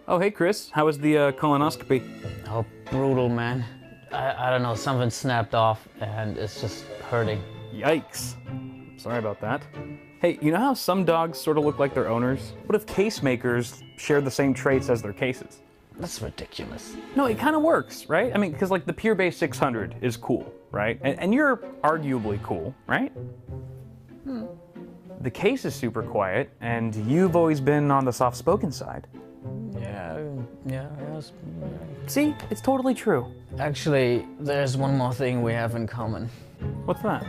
Oh, hey, Chris. How was the colonoscopy? Oh, brutal, man. I don't know, something snapped off and it's just hurting. Yikes. Sorry about that. Hey, you know how some dogs sort of look like their owners? What if case makers shared the same traits as their cases? That's ridiculous. No, it kind of works, right? I mean, because like the Pure Base 600 is cool, right? And you're arguably cool, right? The case is super quiet, and you've always been on the soft-spoken side. Yeah. See, it's totally true. Actually, there's one more thing we have in common. What's that?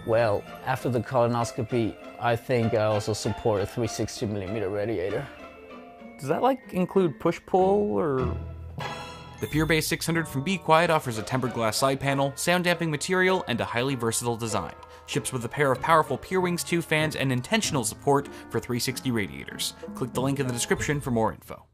Well, after the colonoscopy, I think I also support a 360mm radiator. Does that like include push-pull or? The Pure Base 600 from Be Quiet offers a tempered glass side panel, sound damping material, and a highly versatile design. Ships with a pair of powerful Pure Wings 2 fans and intentional support for 360 radiators. Click the link in the description for more info.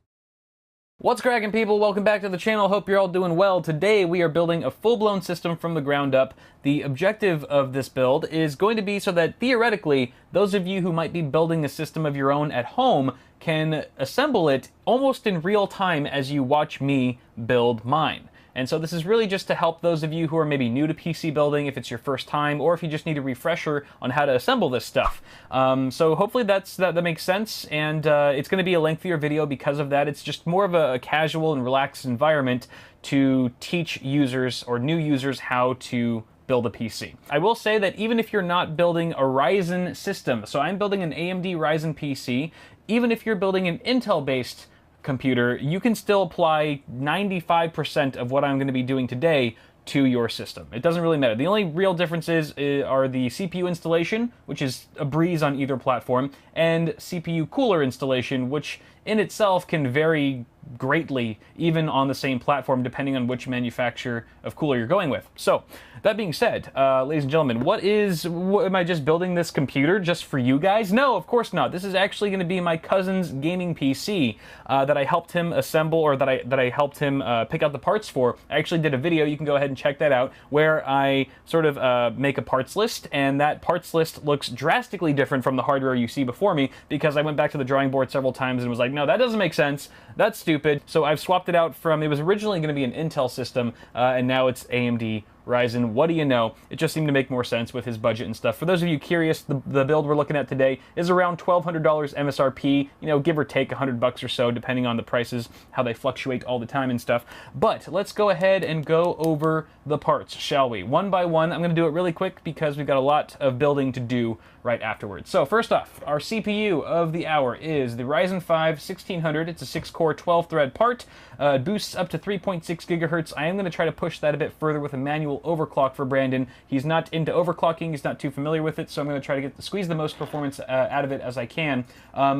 What's cracking, people? Welcome back to the channel. Hope you're all doing well. Today we are building a full-blown system from the ground up. The objective of this build is going to be so that theoretically those of you who might be building a system of your own at home can assemble it almost in real time as you watch me build mine. And so this is really just to help those of you who are maybe new to PC building, if it's your first time, or if you just need a refresher on how to assemble this stuff. So hopefully that makes sense, and it's going to be a lengthier video because of that. It's just more of a casual and relaxed environment to teach users or new users how to build a PC. I will say that even if you're not building a Ryzen system, so I'm building an AMD Ryzen PC, even if you're building an Intel-based computer, you can still apply 95% of what I'm going to be doing today to your system. It doesn't really matter. The only real differences are the CPU installation, which is a breeze on either platform, and CPU cooler installation, which in itself can vary greatly even on the same platform depending on which manufacturer of cooler you're going with. So that being said, ladies and gentlemen, am I just building this computer just for you guys? No, of course not. This is actually going to be my cousin's gaming PC that I helped him assemble, or that I helped him pick out the parts for. I actually did a video, you can go ahead and check that out, where I sort of make a parts list, and that parts list looks drastically different from the hardware you see before me, because I went back to the drawing board several times and was like, no, that doesn't make sense. That's stupid. So I've swapped it out from, it was originally going to be an Intel system, and now it's AMD Ryzen. What do you know? It just seemed to make more sense with his budget and stuff. For those of you curious, the build we're looking at today is around $1,200 MSRP, you know, give or take $100 or so, depending on the prices, how they fluctuate all the time and stuff. But let's go ahead and go over the parts, shall we? One by one. I'm going to do it really quick because we've got a lot of building to do right afterwards. So first off, our CPU of the hour is the Ryzen 5 1600. It's a 6-core, 12-thread part. It boosts up to 3.6 gigahertz. I am going to try to push that a bit further with a manual overclock for Brandon. He's not into overclocking. He's not too familiar with it, so I'm going to try to squeeze the most performance out of it as I can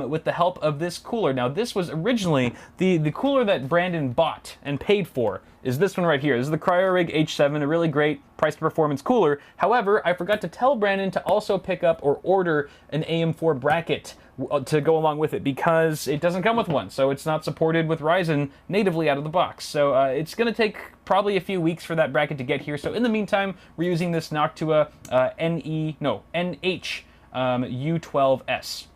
with the help of this cooler. Now, this was originally the cooler that Brandon bought and paid for is this one right here. This is the Cryorig H7, a really great price to performance cooler. However, I forgot to tell Brandon to also pick up or order an AM4 bracket to go along with it, because it doesn't come with one, so it's not supported with Ryzen natively out of the box. So it's going to take probably a few weeks for that bracket to get here. So in the meantime, we're using this Noctua NH U12S.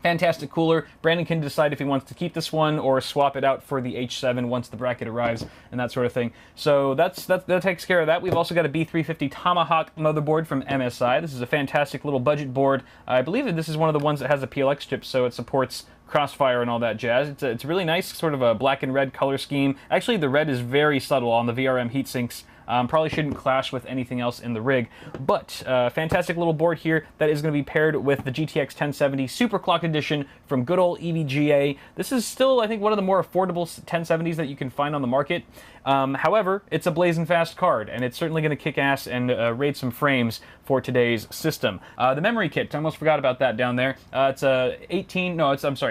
Fantastic cooler. Brandon can decide if he wants to keep this one or swap it out for the H7 once the bracket arrives and that sort of thing. So that takes care of that. We've also got a B350 Tomahawk motherboard from MSI. This is a fantastic little budget board. I believe that this is one of the ones that has a PLX chip, so it supports Crossfire and all that jazz. It's really nice, sort of a black and red color scheme. Actually, the red is very subtle on the VRM heatsinks. Probably shouldn't clash with anything else in the rig, but fantastic little board here that is going to be paired with the GTX 1070 Superclock Edition from good old EVGA. This is still, I think, one of the more affordable 1070s that you can find on the market. However, it's a blazing fast card, and it's certainly going to kick ass and raid some frames for today's system. The memory kit, I almost forgot about that down there. It's a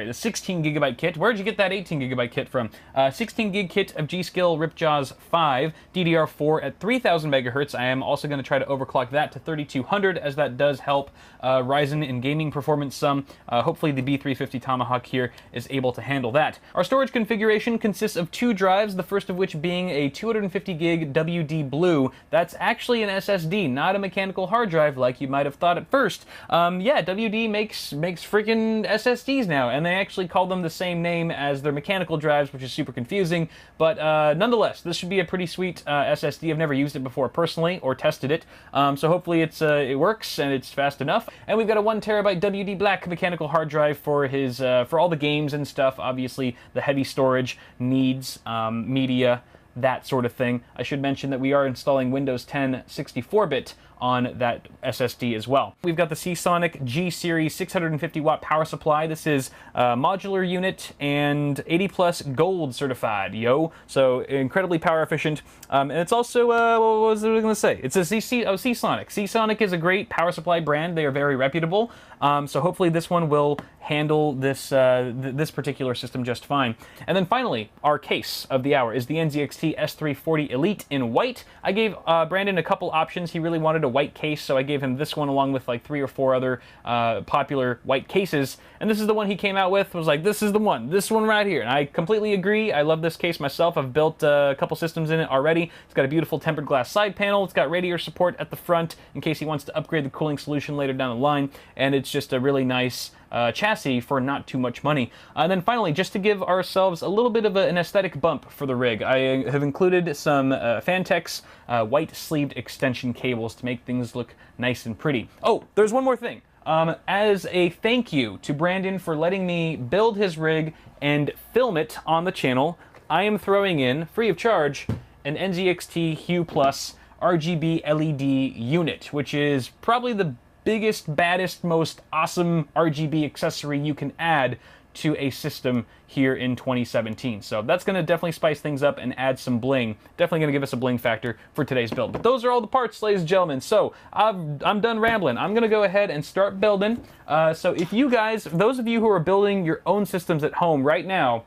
the 16 gigabyte kit. Where'd you get that 18 gigabyte kit from? 16 gig kit of G.Skill Ripjaws 5, DDR4 at 3000 megahertz. I am also going to try to overclock that to 3200, as that does help Ryzen in gaming performance some. Hopefully the B350 Tomahawk here is able to handle that. Our storage configuration consists of 2 drives, the first of which being a 250 gig WD Blue. That's actually an SSD, not a mechanical hard hard drive like you might have thought at first. Yeah, WD makes freaking SSDs now, and they actually call them the same name as their mechanical drives, which is super confusing, but nonetheless, this should be a pretty sweet SSD. I've never used it before personally, or tested it, so hopefully it works and it's fast enough. And we've got a 1 terabyte WD Black mechanical hard drive for his for all the games and stuff. Obviously, the heavy storage needs media, that sort of thing. I should mention that we are installing Windows 10 64-bit on that SSD as well. We've got the Seasonic G-Series 650 watt power supply. This is a modular unit and 80 plus gold certified, yo. So incredibly power efficient. And it's also, what was I going to say? It's a Seasonic. Seasonic is a great power supply brand. They are very reputable. So hopefully this one will handle this this particular system just fine. And then finally, our case of the hour is the NZXT S340 Elite in white. I gave Brandon a couple options. He really wanted a white case, so I gave him this one along with like 3 or 4 other popular white cases. And this is the one he came out with. Was like, this is the one. This one right here. And I completely agree. I love this case myself. I've built a couple systems in it already. It's got a beautiful tempered glass side panel. It's got radiator support at the front in case he wants to upgrade the cooling solution later down the line. And it's just a really nice chassis for not too much money. And then finally, just to give ourselves a little bit of an aesthetic bump for the rig, I have included some Fantex white sleeved extension cables to make things look nice and pretty. Oh, there's one more thing. As a thank you to Brandon for letting me build his rig and film it on the channel, I am throwing in, free of charge, an NZXT Hue Plus RGB LED unit, which is probably the biggest, baddest, most awesome RGB accessory you can add to a system here in 2017. So that's going to definitely spice things up and add some bling. Definitely going to give us a bling factor for today's build. But those are all the parts, ladies and gentlemen. So I'm done rambling. I'm going to go ahead and start building. So if you guys, those of you who are building your own systems at home right now,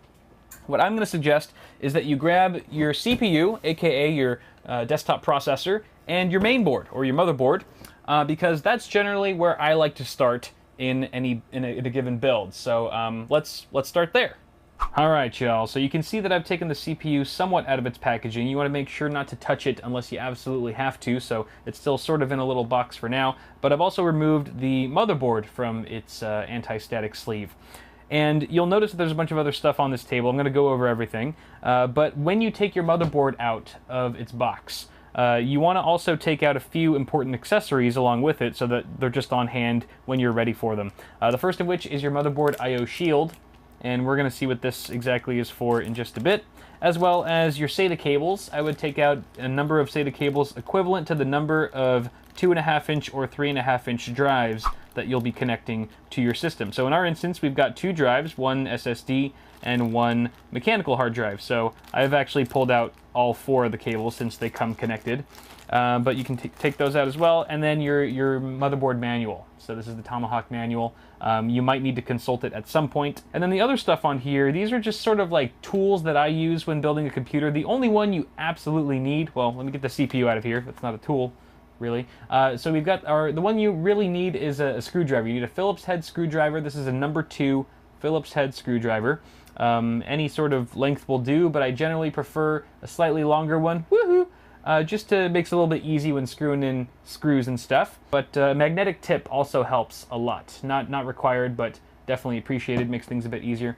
what I'm going to suggest is that you grab your CPU, aka your desktop processor, and your main board or your motherboard, because that's generally where I like to start in a given build. So let's start there. All right, y'all. So you can see that I've taken the CPU somewhat out of its packaging. You want to make sure not to touch it unless you absolutely have to. So it's still sort of in a little box for now. But I've also removed the motherboard from its anti-static sleeve. And you'll notice that there's a bunch of other stuff on this table. I'm going to go over everything. But when you take your motherboard out of its box, you want to also take out a few important accessories along with it so that they're just on hand when you're ready for them. The first of which is your motherboard I/O shield, and we're going to see what this exactly is for in just a bit, as well as your SATA cables. I would take out a number of SATA cables equivalent to the number of 2.5-inch or 3.5-inch drives that you'll be connecting to your system. So in our instance, we've got 2 drives, 1 SSD and 1 mechanical hard drive. So I've actually pulled out all 4 of the cables since they come connected. But you can take those out as well. And then your motherboard manual. So this is the Tomahawk manual. You might need to consult it at some point. And then the other stuff on here, these are just sort of like tools that I use when building a computer. The only one you absolutely need, well, let me get the CPU out of here. That's not a tool, really. So we've got the one you really need is a screwdriver. You need a Phillips head screwdriver. This is a number 2 Phillips head screwdriver. Any sort of length will do, but I generally prefer a slightly longer one. Woohoo! Just makes it a little bit easy when screwing in screws and stuff. But magnetic tip also helps a lot. Not required, but definitely appreciated. Makes things a bit easier.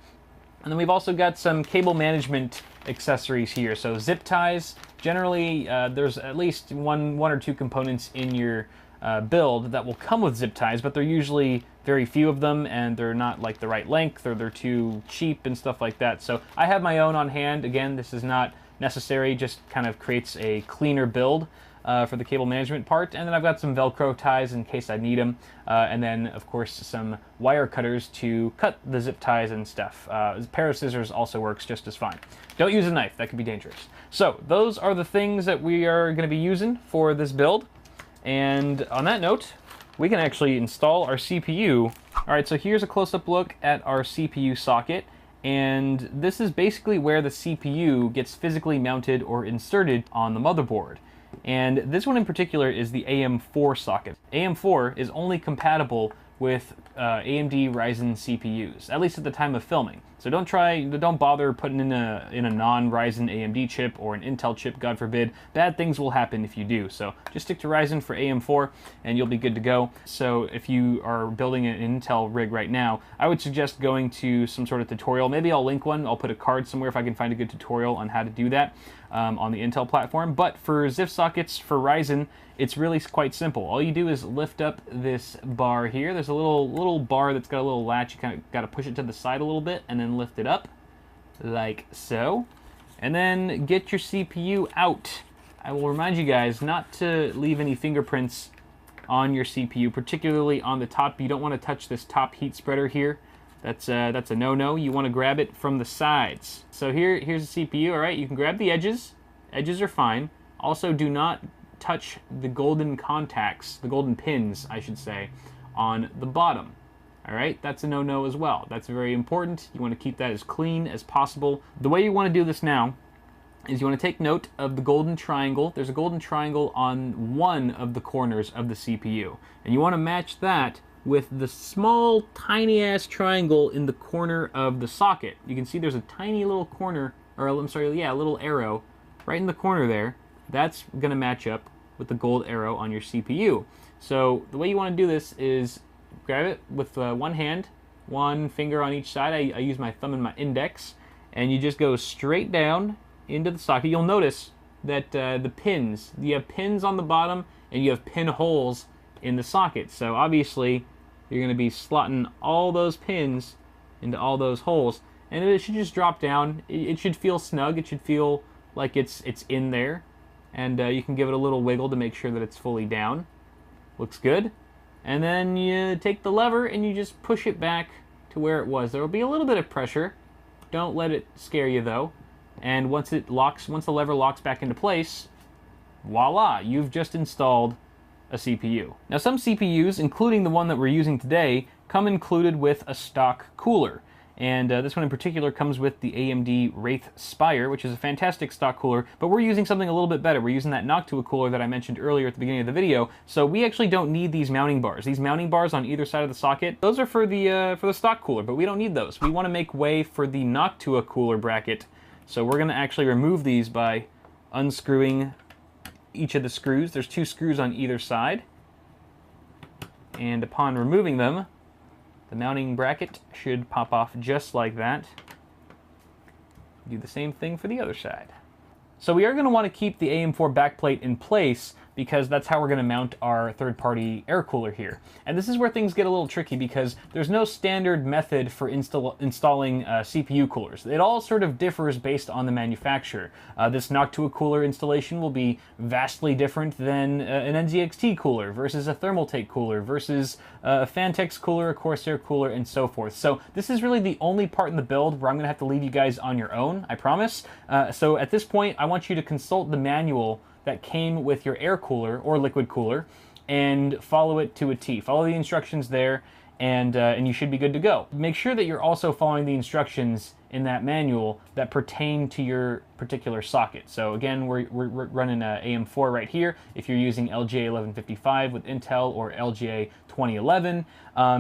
And then we've also got some cable management accessories here. So zip ties. Generally, there's at least one or 2 components in your build that will come with zip ties, but they're usually very few of them, and they're not like the right length, or they're too cheap and stuff like that. So I have my own on hand. Again, this is not necessary, just kind of creates a cleaner build for the cable management part. And then I've got some Velcro ties in case I need them. And then, of course, some wire cutters to cut the zip ties and stuff. A pair of scissors also works just as fine. Don't use a knife, that could be dangerous. So those are the things that we are going to be using for this build. And on that note, we can actually install our CPU. All right, so here's a close-up look at our CPU socket. And this is basically where the CPU gets physically mounted or inserted on the motherboard. And this one in particular is the AM4 socket. AM4 is only compatible with AMD Ryzen CPUs, at least at the time of filming. So don't bother putting in a non-Ryzen AMD chip or an Intel chip, God forbid. Bad things will happen if you do. So just stick to Ryzen for AM4 and you'll be good to go. So if you are building an Intel rig right now, I would suggest going to some sort of tutorial. Maybe I'll link one. I'll put a card somewhere if I can find a good tutorial on how to do that on the Intel platform. But for ZIF sockets for Ryzen, it's really quite simple. All you do is lift up this bar here. There's a little bar that's got a little latch. You kind of got to push it to the side a little bit and then lift it up like so. And then get your CPU out. I will remind you guys not to leave any fingerprints on your CPU, particularly on the top. You don't want to touch this top heat spreader here. That's a no-no. You want to grab it from the sides. So here's the CPU, all right? You can grab the edges. Edges are fine. Also, do not touch the golden contacts, the golden pins, I should say, on the bottom. All right, that's a no-no as well. That's very important. You want to keep that as clean as possible. The way you want to do this now is you want to take note of the golden triangle. There's a golden triangle on one of the corners of the CPU, and you want to match that with the small, tiny-ass triangle in the corner of the socket. You can see there's a tiny little corner, or I'm sorry, yeah, a little arrow right in the corner there. That's going to match up with the gold arrow on your CPU. So the way you want to do this is grab it with one hand, one finger on each side. I use my thumb and my index, and you just go straight down into the socket. You'll notice that the pins, you have pins on the bottom and you have pin holes in the socket. So obviously you're going to be slotting all those pins into all those holes, and it should just drop down. It should feel snug. It should feel like it's in there. And you can give it a little wiggle to make sure that it's fully down. Looks good. And then you take the lever and you just push it back to where it was. There will be a little bit of pressure. Don't let it scare you though. And once the lever locks back into place, voila, you've just installed a CPU. Now some CPUs, including the one that we're using today, come included with a stock cooler. And this one in particular comes with the AMD Wraith Spire, which is a fantastic stock cooler, but we're using something a little bit better. We're using that Noctua cooler that I mentioned earlier at the beginning of the video, so we actually don't need these mounting bars. These mounting bars on either side of the socket, those are for the stock cooler, but we don't need those. We want to make way for the Noctua cooler bracket, so we're going to actually remove these by unscrewing each of the screws. There's 2 screws on either side, and upon removing them, the mounting bracket should pop off just like that. Do the same thing for the other side. So we are going to want to keep the AM4 backplate in place because that's how we're going to mount our third-party air cooler here. And this is where things get a little tricky because there's no standard method for installing CPU coolers. It all sort of differs based on the manufacturer. This Noctua cooler installation will be vastly different than an NZXT cooler versus a Thermaltake cooler versus a Phanteks cooler, a Corsair cooler, and so forth. So this is really the only part in the build where I'm going to have to leave you guys on your own, I promise. So at this point, I want you to consult the manual that came with your air cooler or liquid cooler and follow it to a T. Follow the instructions there and you should be good to go. Make sure that you're also following the instructions in that manual that pertain to your particular socket. So again, we're running AM4 right here. If you're using LGA 1155 with Intel or LGA 2011,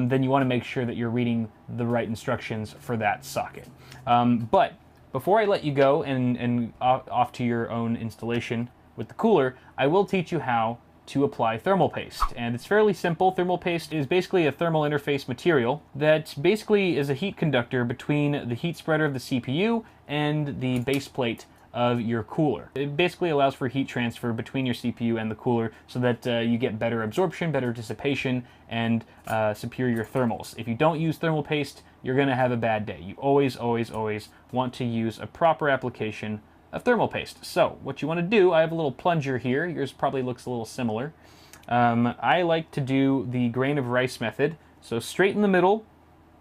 then you want to make sure that you're reading the right instructions for that socket. But before I let you go and off to your own installation with the cooler, I will teach you how to apply thermal paste. And it's fairly simple. Thermal paste is basically a thermal interface material that basically is a heat conductor between the heat spreader of the CPU and the base plate of your cooler. It basically allows for heat transfer between your CPU and the cooler so that you get better absorption, better dissipation, and superior thermals. If you don't use thermal paste, you're going to have a bad day. You always, always, always want to use a proper application of thermal paste. So what you want to do, I have a little plunger here. Yours probably looks a little similar. I like to do the grain of rice method. So straight in the middle,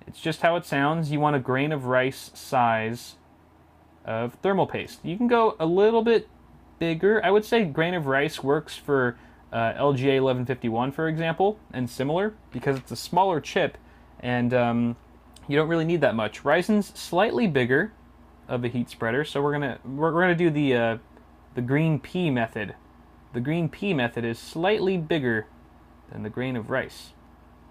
it's just how it sounds. You want a grain of rice size of thermal paste. You can go a little bit bigger. I would say grain of rice works for LGA 1151, for example, and similar, because it's a smaller chip and you don't really need that much. Ryzen's slightly bigger of a heat spreader, so we're gonna do the green pea method. The green pea method is slightly bigger than the grain of rice,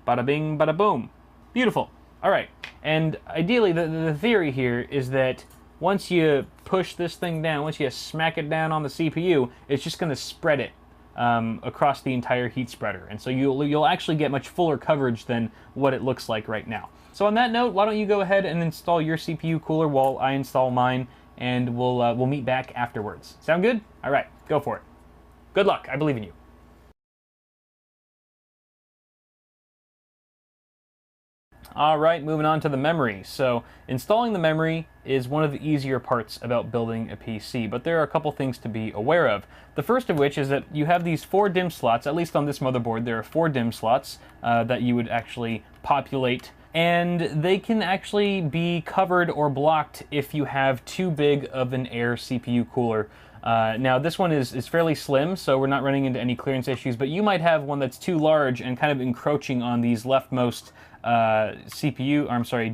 Bada bing, bada boom. Beautiful. All right, and ideally the theory here is that once you push this thing down, once you smack it down on the CPU, it's just going to spread it across the entire heat spreader. And so you'll actually get much fuller coverage than what it looks like right now. So on that note, why don't you go ahead and install your CPU cooler while I install mine, and we'll meet back afterwards. Sound good? All right, go for it. Good luck. I believe in you. All right, moving on to the memory. So installing the memory is one of the easier parts about building a PC, but there are a couple things to be aware of. The first of which is that you have these 4 DIMM slots. At least on this motherboard, there are 4 DIMM slots that you would actually populate, and they can actually be covered or blocked if you have too big of an air CPU cooler. Now this one is fairly slim, so we're not running into any clearance issues, but you might have one that's too large and kind of encroaching on these leftmost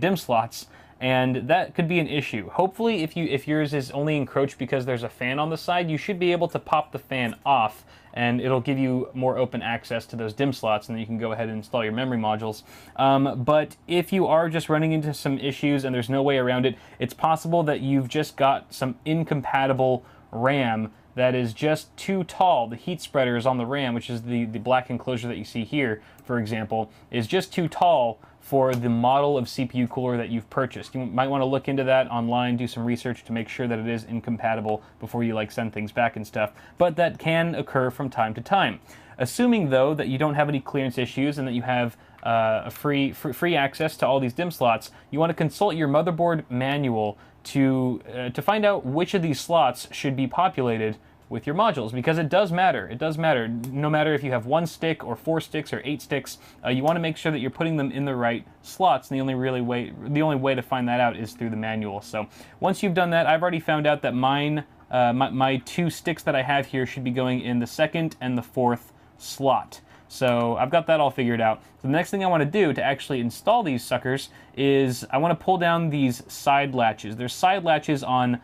DIMM slots, and that could be an issue. Hopefully, if yours is only encroached because there's a fan on the side, you should be able to pop the fan off, and it'll give you more open access to those DIMM slots, and then you can go ahead and install your memory modules. But if you are just running into some issues and there's no way around it, it's possible that you've just got some incompatible RAM that is just too tall. The heat spreaders on the RAM, which is the black enclosure that you see here, for example, is just too tall for the model of CPU cooler that you've purchased. You might want to look into that online, do some research to make sure that it is incompatible before you send things back and stuff, but that can occur from time to time. Assuming though that you don't have any clearance issues and that you have a free access to all these DIMM slots, you want to consult your motherboard manual to find out which of these slots should be populated with your modules, because it does matter. It does matter. No matter if you have 1 stick or 4 sticks or 8 sticks, you want to make sure that you're putting them in the right slots. And the only way to find that out is through the manual. So once you've done that, I've already found out that my 2 sticks that I have here should be going in the 2nd and the 4th slot. So I've got that all figured out. So the next thing I want to do to actually install these suckers is I want to pull down these side latches. There's side latches on,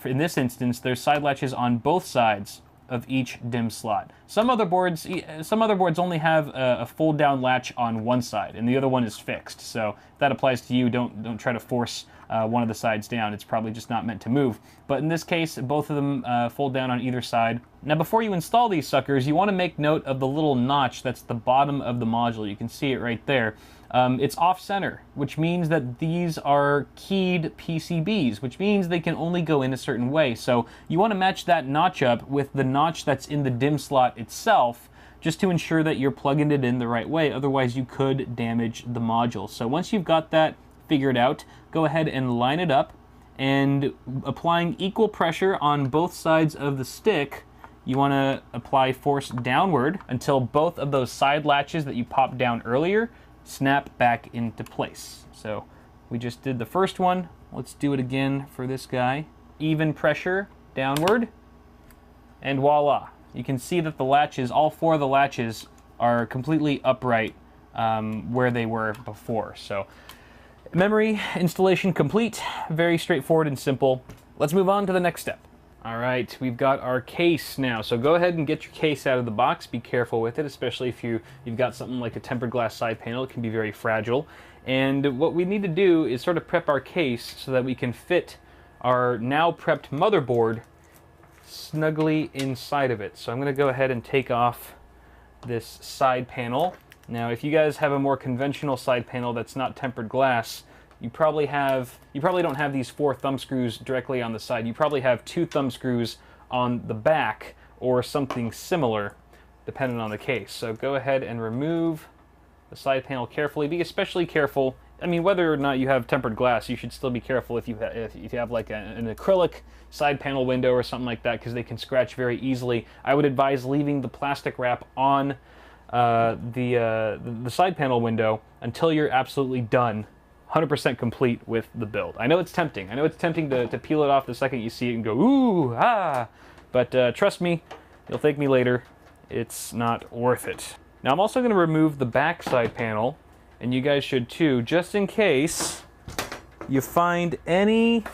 in this instance, there's side latches on both sides of each DIMM slot. Some motherboards only have a fold down latch on one side and the other one is fixed. So if that applies to you, don't try to force one of the sides down. It's probably just not meant to move. But in this case, both of them fold down on either side. Now before you install these suckers, you want to make note of the little notch that's the bottom of the module. You can see it right there. It's off-center, which means that these are keyed PCBs, which means they can only go in a certain way. So you want to match that notch up with the notch that's in the DIMM slot itself, just to ensure that you're plugging it in the right way. Otherwise, you could damage the module. So once you've got that figured out, go ahead and line it up, and applying equal pressure on both sides of the stick, you want to apply force downward until both of those side latches that you popped down earlier snap back into place. So we just did the first one. Let's do it again for this guy. Even pressure downward, and voila. You can see that the latches, all 4 of the latches, are completely upright where they were before. So memory installation complete. Very straightforward and simple. Let's move on to the next step. All right, we've got our case now. So go ahead and get your case out of the box. Be careful with it, especially if you've got something like a tempered glass side panel. It can be very fragile. And what we need to do is sort of prep our case so that we can fit our now prepped motherboard snugly inside of it. So I'm going to go ahead and take off this side panel. Now, if you guys have a more conventional side panel that's not tempered glass, you probably don't have these 4 thumb screws directly on the side. You probably have 2 thumb screws on the back or something similar, depending on the case. So go ahead and remove the side panel carefully. Be especially careful. I mean, whether or not you have tempered glass, you should still be careful if you have like an acrylic side panel window or something like that, because they can scratch very easily. I would advise leaving the plastic wrap on the side panel window until you're absolutely done, 100% complete with the build. I know it's tempting. I know it's tempting to peel it off the second you see it and go, ooh, ah, but trust me, you'll thank me later. It's not worth it. Now I'm also going to remove the back side panel, and you guys should too, just in case you find any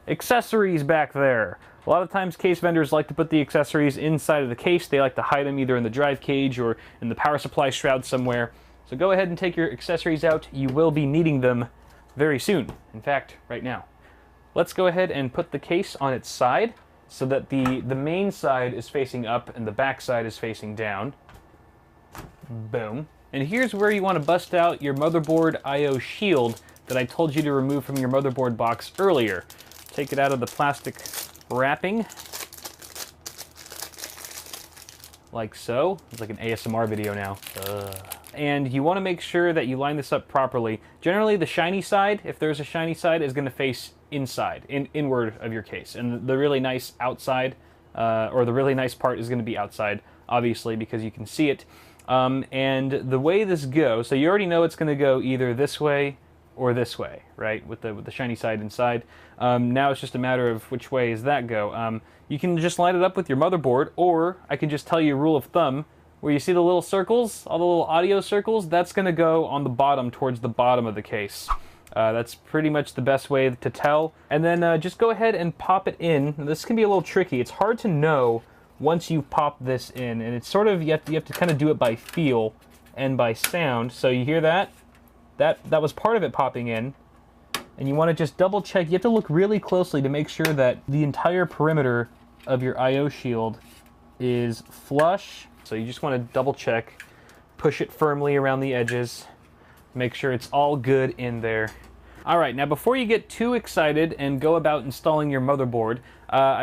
accessories back there. A lot of times case vendors like to put the accessories inside of the case. They like to hide them either in the drive cage or in the power supply shroud somewhere. So go ahead and take your accessories out. You will be needing them very soon. In fact, right now. Let's go ahead and put the case on its side so that the main side is facing up and the back side is facing down. Boom. And here's where you want to bust out your motherboard I/O shield that I told you to remove from your motherboard box earlier. Take it out of the plastic wrapping. Like so. It's like an ASMR video now. And you want to make sure that you line this up properly. Generally, the shiny side, if there's a shiny side, is going to face inside, inward of your case. And the really nice outside, or the really nice part is going to be outside, obviously, because you can see it. And the way this goes, so you already know it's going to go either this way or this way, right? With the shiny side inside. Now it's just a matter of which way does that go. You can just line it up with your motherboard, or I can just tell you a rule of thumb, where you see the little circles, all the little audio circles, that's going to go on the bottom, towards the bottom of the case. That's pretty much the best way to tell. And then just go ahead and pop it in. This can be a little tricky. It's hard to know once you pop this in, and it's sort of, you have to kind of do it by feel and by sound. So you hear that? That was part of it popping in. And you want to just double check. You have to look really closely to make sure that the entire perimeter of your I/O shield is flush. So you just want to double check, push it firmly around the edges, make sure it's all good in there. All right, now before you get too excited and go about installing your motherboard,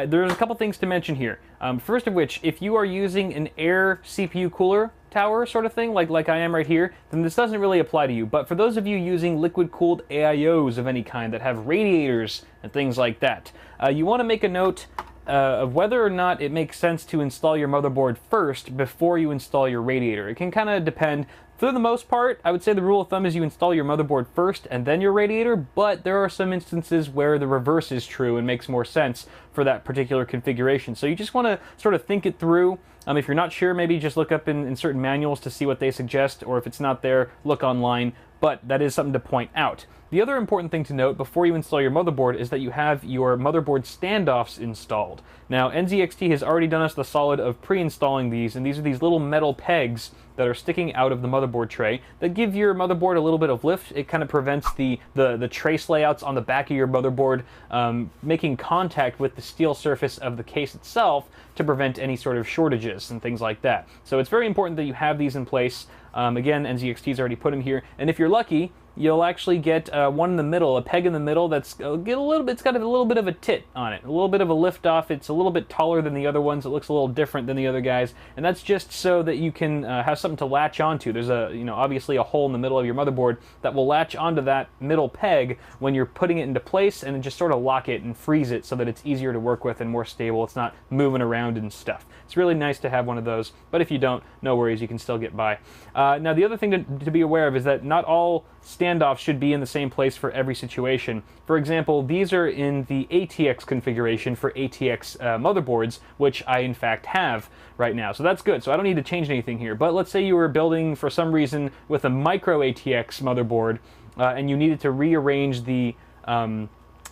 there's a couple things to mention here. First of which, if you are using an air CPU cooler tower sort of thing, like I am right here, then this doesn't really apply to you. But for those of you using liquid-cooled AIOs of any kind that have radiators and things like that, you want to make a note of whether or not it makes sense to install your motherboard first before you install your radiator. It can kind of depend. For the most part, I would say the rule of thumb is you install your motherboard first and then your radiator, but there are some instances where the reverse is true and makes more sense for that particular configuration. So you just want to sort of think it through. If you're not sure, maybe just look up in certain manuals to see what they suggest, or if it's not there, look online, but that is something to point out. The other important thing to note before you install your motherboard is that you have your motherboard standoffs installed. Now, NZXT has already done us the solid of pre-installing these, and these are these little metal pegs that are sticking out of the motherboard tray that give your motherboard a little bit of lift. It kind of prevents the trace layouts on the back of your motherboard making contact with the steel surface of the case itself to prevent any sort of shortages and things like that. So it's very important that you have these in place. Again, NZXT's already put them here, and if you're lucky, you'll actually get one in the middle, a peg in the middle that's it's got a little bit of a tit on it, a little bit of a lift off. It's a little bit taller than the other ones. It looks a little different than the other guys, and that's just so that you can have something to latch onto. There's obviously a hole in the middle of your motherboard that will latch onto that middle peg when you're putting it into place, and then just sort of lock it and freeze it so that it's easier to work with and more stable. It's not moving around and stuff. It's really nice to have one of those, but if you don't, no worries, you can still get by. Now, the other thing to be aware of is that not all standoffs should be in the same place for every situation. For example, these are in the ATX configuration for ATX motherboards, which I in fact have right now. So that's good. So I don't need to change anything here. But let's say you were building for some reason with a micro ATX motherboard and you needed to rearrange the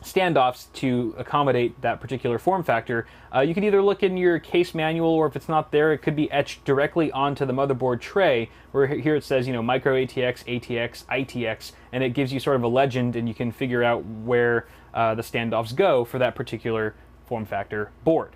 standoffs to accommodate that particular form factor. You can either look in your case manual, or if it's not there, it could be etched directly onto the motherboard tray, where here it says, micro ATX, ATX, ITX, and it gives you sort of a legend, and you can figure out where the standoffs go for that particular form factor board.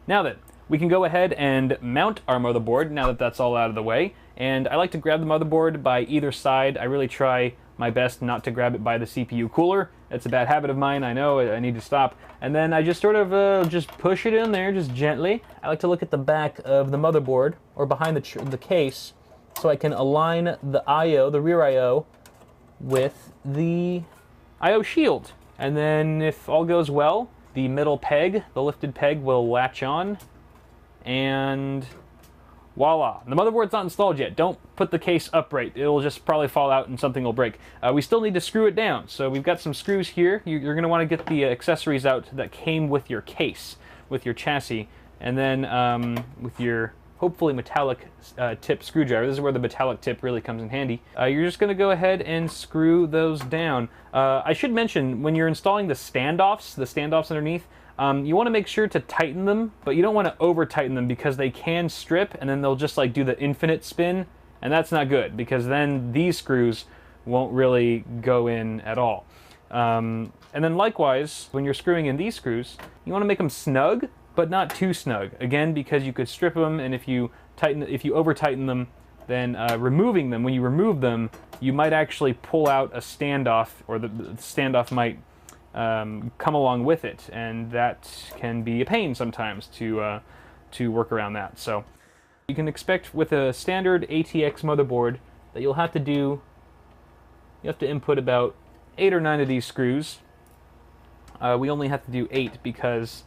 Now then, we can go ahead and mount our motherboard now that that's all out of the way, and I like to grab the motherboard by either side. I really try my best not to grab it by the CPU cooler. That's a bad habit of mine, I know, I need to stop. And then I just sort of just push it in there, just gently. I like to look at the back of the motherboard, or behind the case, so I can align the I/O, the rear I/O, with the I/O shield. And then if all goes well, the middle peg, the lifted peg, will latch on, and voila. The motherboard's not installed yet. Don't put the case upright. It'll just probably fall out and something will break. We still need to screw it down. So we've got some screws here. You're going to want to get the accessories out that came with your case, with your chassis, and then with your hopefully metallic tip screwdriver. This is where the metallic tip really comes in handy. You're just going to go ahead and screw those down. I should mention, when you're installing the standoffs underneath, you want to make sure to tighten them, but you don't want to over tighten them because they can strip and then they'll just like do the infinite spin And that's not good, because then these screws won't really go in at all. And then likewise, when you're screwing in these screws, you want to make them snug, but not too snug. Again, because you could strip them, and if you over tighten them, then removing them, when you remove them, you might actually pull out a standoff, or the standoff might come along with it, and that can be a pain sometimes to work around that. So you can expect with a standard ATX motherboard that you have to input about 8 or 9 of these screws. We only have to do 8 because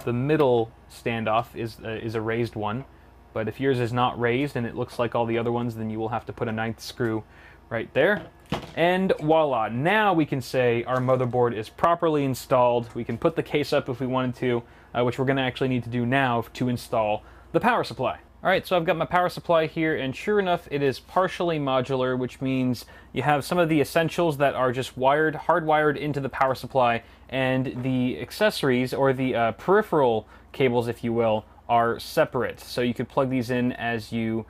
the middle standoff is a raised one. But if yours is not raised and it looks like all the other ones, then you will have to put a 9th screw right there. And voila, now we can say our motherboard is properly installed. We can put the case up if we wanted to, which we're going to actually need to do now to install the power supply. Alright, so I've got my power supply here, and sure enough, it is partially modular, which means you have some of the essentials that are just hardwired into the power supply, and the accessories, or the peripheral cables, if you will, are separate. So you could plug these in as you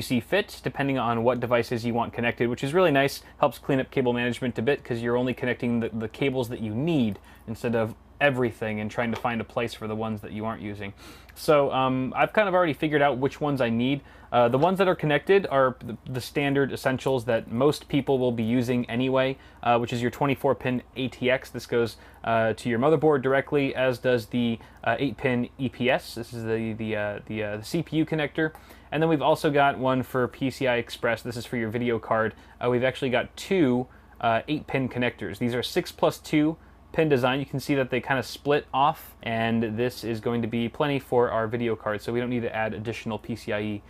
see fit, depending on what devices you want connected, which is really nice. Helps clean up cable management a bit, because you're only connecting the cables that you need instead of everything and trying to find a place for the ones that you aren't using. So I've kind of already figured out which ones I need. The ones that are connected are the standard essentials that most people will be using anyway, which is your 24-pin ATX. This goes to your motherboard directly, as does the 8-pin EPS. This is the CPU connector. And then we've also got one for PCI Express. This is for your video card. We've actually got 2 8-pin connectors. These are 6+2 pin design. You can see that they kind of split off, and this is going to be plenty for our video card, so we don't need to add additional PCIe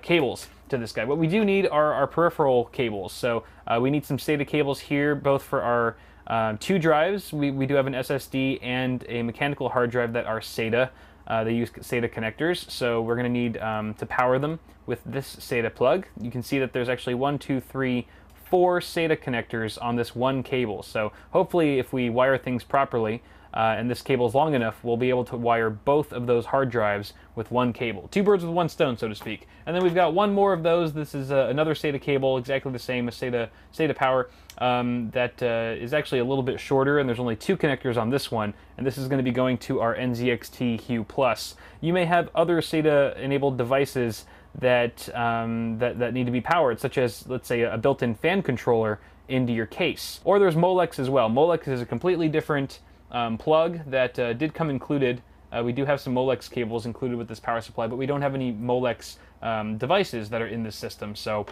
cables to this guy. What we do need are our peripheral cables. So we need some SATA cables here, both for our 2 drives. We do have an SSD and a mechanical hard drive that are SATA. They use SATA connectors, so we're going to need to power them with this SATA plug. You can see that there's actually 1, 2, 3, 4 SATA connectors on this one cable. So hopefully, if we wire things properly, and this cable is long enough, we'll be able to wire both of those hard drives with one cable. 2 birds with 1 stone, so to speak. And then we've got 1 more of those. This is another SATA cable, exactly the same as SATA power, that is actually a little bit shorter, and there's only 2 connectors on this one, and this is going to be going to our NZXT Hue Plus. You may have other SATA-enabled devices that need to be powered, such as, let's say, a built-in fan controller into your case. Or there's Molex as well. Molex is a completely different plug that did come included. We do have some Molex cables included with this power supply, but we don't have any Molex devices that are in this system, so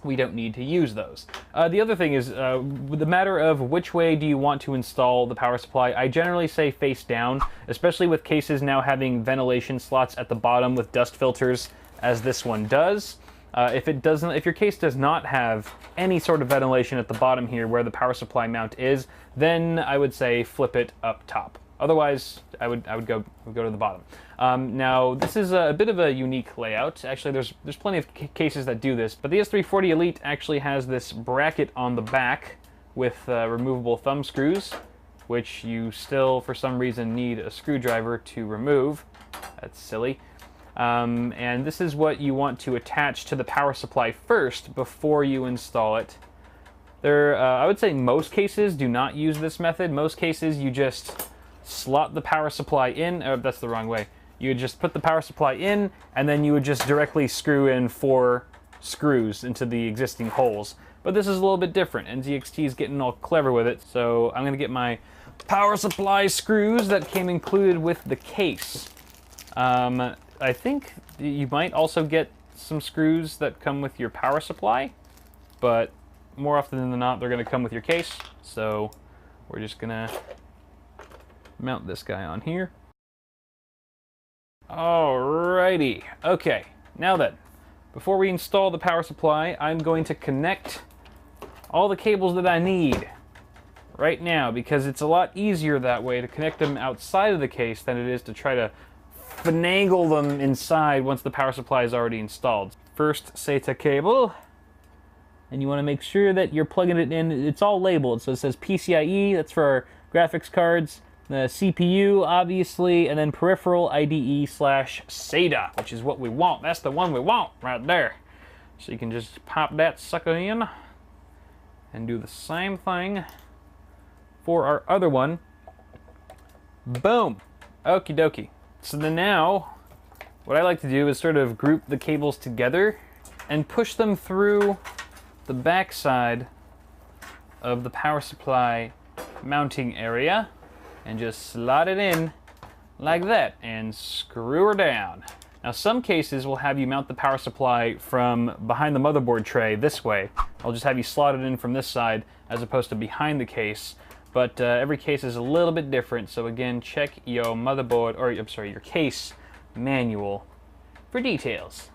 we don't need to use those. The other thing is, with the matter of which way do you want to install the power supply, I generally say face down, especially with cases now having ventilation slots at the bottom with dust filters, as this one does. If your case does not have any sort of ventilation at the bottom here where the power supply mount is, then I would say flip it up top. Otherwise, I would go to the bottom. Now, this is a bit of a unique layout. Actually, there's plenty of cases that do this, but the S340 Elite actually has this bracket on the back with removable thumb screws, which you still, for some reason, need a screwdriver to remove. That's silly. And this is what you want to attach to the power supply first before you install it. I would say most cases do not use this method. Most cases you just slot the power supply in. Oh, that's the wrong way. You would just put the power supply in, and then you would just directly screw in 4 screws into the existing holes. But this is a little bit different. NZXT is getting all clever with it, so I'm going to get my power supply screws that came included with the case. I think you might also get some screws that come with your power supply, but more often than not, they're going to come with your case. So we're just going to mount this guy on here. Alrighty. Okay, now then, before we install the power supply, I'm going to connect all the cables that I need right now, because it's a lot easier that way to connect them outside of the case than it is to try to finagle them inside once the power supply is already installed. First SATA cable, and you want to make sure that you're plugging it in. It's all labeled, so it says PCIe, that's for our graphics cards, the CPU obviously, and then peripheral IDE/SATA, which is what we want. That's the one we want right there. So you can just pop that sucker in and do the same thing for our other one. Boom. Okie dokie. So then now, what I like to do is sort of group the cables together and push them through the backside of the power supply mounting area and just slide it in like that and screw her down. Now some cases will have you mount the power supply from behind the motherboard tray this way. I'll just have you slot it in from this side as opposed to behind the case. But every case is a little bit different, so again, check your motherboard, or I'm sorry, your case manual for details.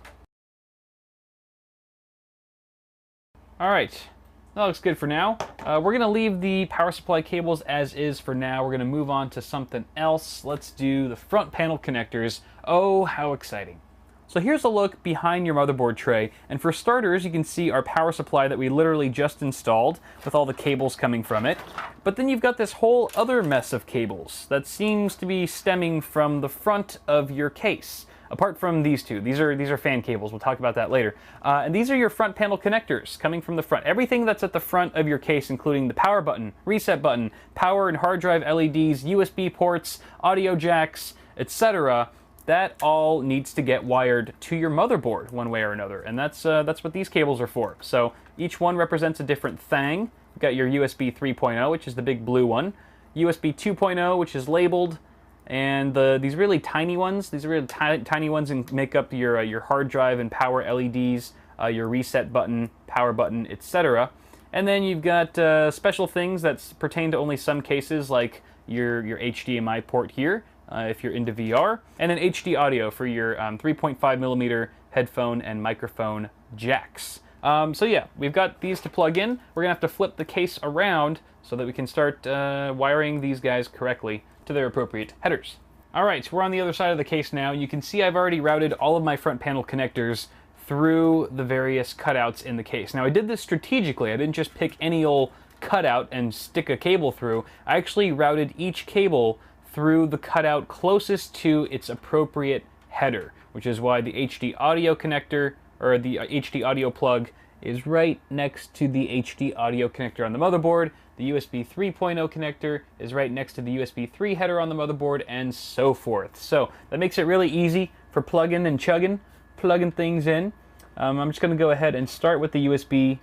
Alright, that looks good for now. We're going to leave the power supply cables as is for now. We're going to move on to something else. Let's do the front panel connectors. Oh, how exciting. So here's a look behind your motherboard tray, and for starters you can see our power supply that we literally just installed with all the cables coming from it. But then you've got this whole other mess of cables that seems to be stemming from the front of your case. Apart from these two, these are fan cables, we'll talk about that later. And these are your front panel connectors coming from the front. Everything that's at the front of your case, including the power button, reset button, power and hard drive LEDs, USB ports, audio jacks, etc., that all needs to get wired to your motherboard one way or another, and that's what these cables are for. So each one represents a different thing. You've got your USB 3.0, which is the big blue one, USB 2.0, which is labeled, and these really tiny ones, these are really tiny ones and make up your hard drive and power LEDs, your reset button, power button, etc. And then you've got special things that pertain to only some cases, like your HDMI port here, if you're into VR, and an HD audio for your 3.5mm headphone and microphone jacks. So yeah, we've got these to plug in. We're gonna have to flip the case around so that we can start wiring these guys correctly to their appropriate headers. Alright, so we're on the other side of the case now. You can see I've already routed all of my front panel connectors through the various cutouts in the case. Now I did this strategically. I didn't just pick any old cutout and stick a cable through. I actually routed each cable through the cutout closest to its appropriate header, which is why the HD audio connector, or the HD audio plug, is right next to the HD audio connector on the motherboard. The USB 3.0 connector is right next to the USB 3 header on the motherboard, and so forth. So that makes it really easy for plugging and chugging, plugging things in. I'm just going to go ahead and start with the USB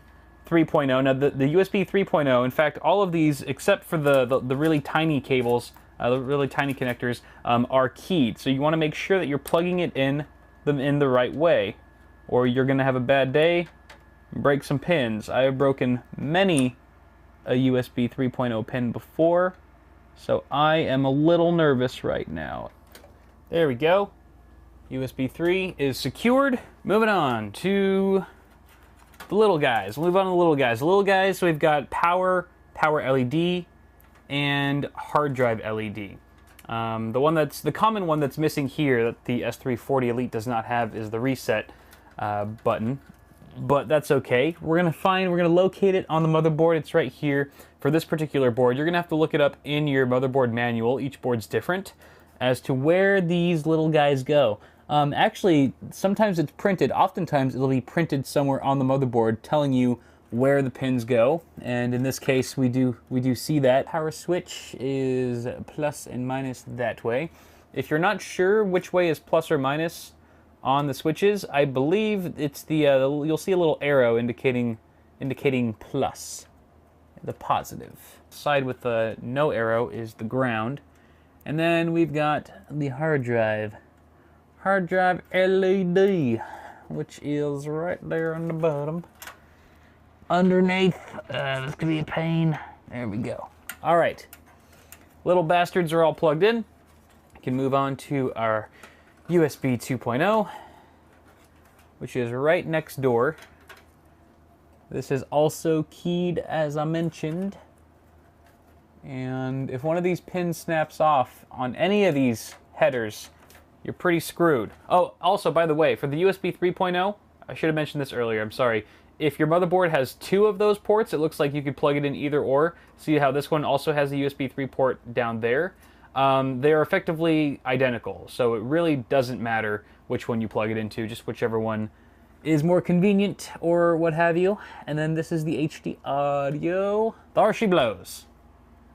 3.0. Now the USB 3.0, in fact, all of these except for the really tiny cables, the really tiny connectors, are keyed. So you want to make sure that you're plugging it in the right way, or you're going to have a bad day, break some pins. I have broken many a USB 3.0 pin before, so I am a little nervous right now. There we go. USB 3 is secured. Moving on to the little guys. We'll move on to the little guys. The little guys, so we've got power LED, and hard drive LED. The common one that's missing here that the S340 Elite does not have is the reset button, but that's okay. We're gonna locate it on the motherboard. It's right here. For this particular board, you're gonna have to look it up in your motherboard manual. Each board's different as to where these little guys go. Actually, sometimes it's printed. Oftentimes it'll be printed somewhere on the motherboard telling you where the pins go, and in this case we do see that. Power switch is plus and minus that way. If you're not sure which way is plus or minus on the switches, I believe it's you'll see a little arrow indicating plus, the positive. Side with the no arrow is the ground, and then we've got the hard drive LED, which is right there on the bottom. Underneath, this could be a pain. There we go. All right, little bastards are all plugged in. We can move on to our USB 2.0, which is right next door. This is also keyed, as I mentioned. And if one of these pins snaps off on any of these headers, you're pretty screwed. Oh, also, by the way, for the USB 3.0, I should have mentioned this earlier, I'm sorry. If your motherboard has two of those ports, it looks like you could plug it in either or. See how this one also has a USB 3 port down there? They're effectively identical, so it really doesn't matter which one you plug it into, just whichever one is more convenient or what have you. And then this is the HD audio. There she blows.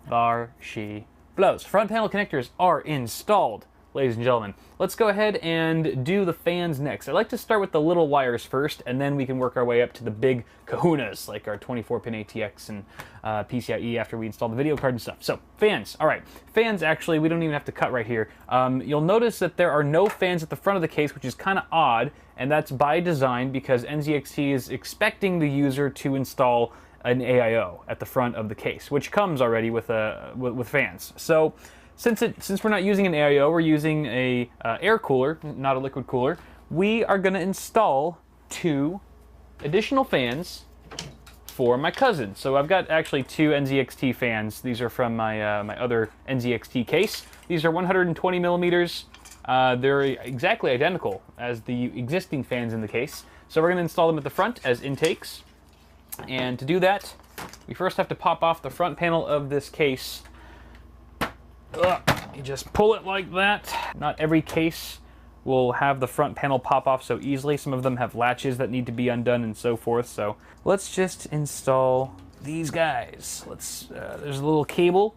There she blows. Front panel connectors are installed, ladies and gentlemen. Let's go ahead and do the fans next. I like to start with the little wires first, and then we can work our way up to the big kahunas, like our 24-pin ATX and PCIe after we install the video card and stuff. So, fans. All right. Fans, actually, we don't even have to cut right here. You'll notice that there are no fans at the front of the case, which is kind of odd, and that's by design because NZXT is expecting the user to install an AIO at the front of the case, which comes already with fans. So, since we're not using an AIO, we're using a air cooler, not a liquid cooler. We are going to install 2 additional fans for my cousin. So I've got actually 2 NZXT fans. These are from my my other NZXT case. These are 120 millimeters. They're exactly identical as the existing fans in the case. So we're going to install them at the front as intakes. And to do that, we first have to pop off the front panel of this case. You just pull it like that. Not every case will have the front panel pop off so easily. Some of them have latches that need to be undone and so forth. So let's just install these guys. There's a little cable